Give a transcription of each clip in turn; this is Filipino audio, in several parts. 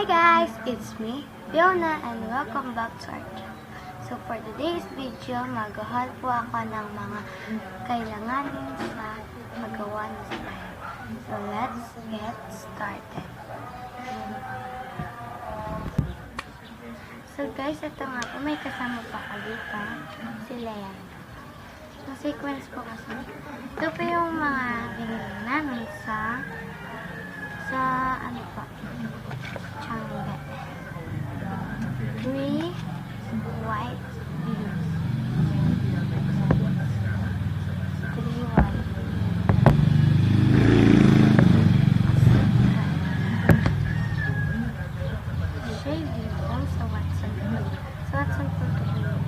Hi guys, it's me, Fiona, and welcome back to our channel. So for today's video, mag-haul po ako ng mga kailanganin sa magawa ng slime. So let's get started. So guys, ito nga po, may kasama pa ako dito, si Leia. So sequence po kasi. Ito po yung mga binili namin sa ano po, Changge. 3 white beans. 3 white. Shaving foam sa Watson. So Watson po ito po yun.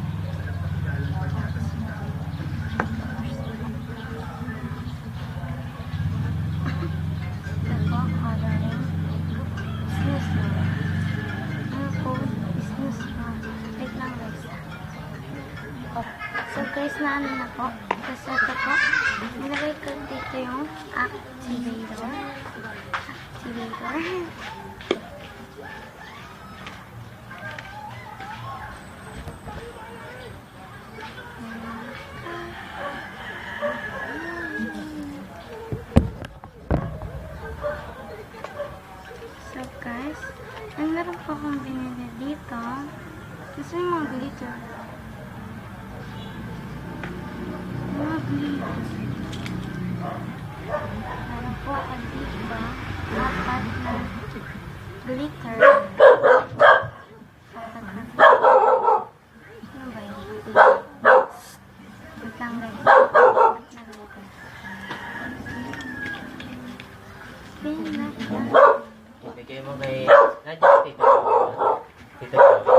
So guys, naano na po. Tapos ito po, nilagay ko dito yung activator. So guys, meron po akong binili dito. Kasi yung mga glitter. Meron po ako dito, apat na glitter. Ano ba yun? Wait lang guys. Bigay mo kay Nadja, tito. Tito ko.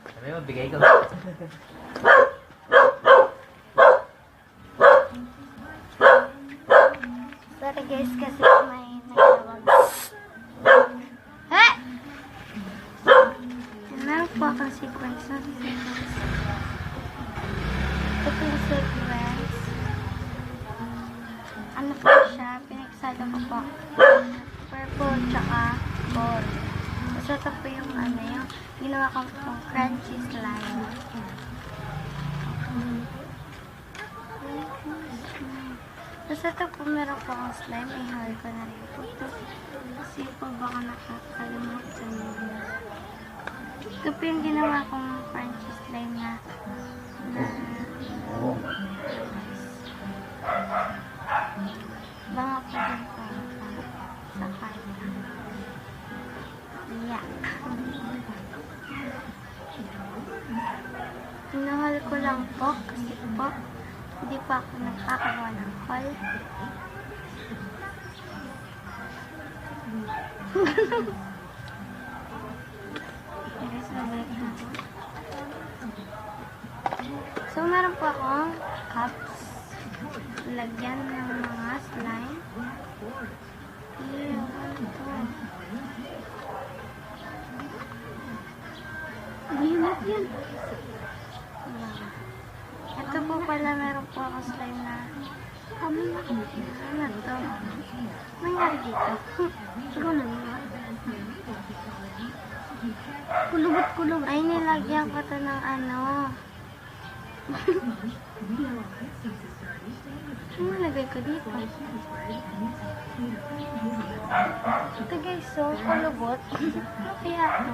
Sabi mo, bigay ko. Sorry guys, kasi may nagtawag. Eh! Meron po akong sequence. Ito po yung sequence. Ano po siya? Pinagsalo ko po. Purple tsaka gold. So ito po yung ano, yung ginawa ko pong crunchy slime. Tapos ito po meron po akong slime. I-haul ko na rin po ito. Kasi po baka nakakalimutan mo. Ito po yung ginawa kong crunchy slime na baka po din po sa kanya. Yeah. Pinahal ko lang po kasi po hindi pa ako nagkakawa ng haul. So meron po akong cups. Lagyan ng mga slime. Limat yan. Ito po pala meron po ako slime na ano to? Nangyari dito? Siguro na nga. Kulubot. Ay, nilagyan ko to ng ano. Ano nilagay ko dito? Ito guys, so kulubot. Kaya ito.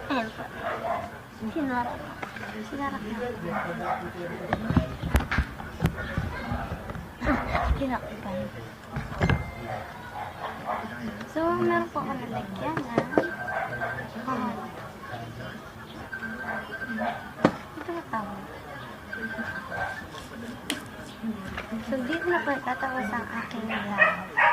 Ayan po. Sinarak na. Kinakpan. So, meron po ako nalagyan na So, dito na po tatapos ang aking vlog.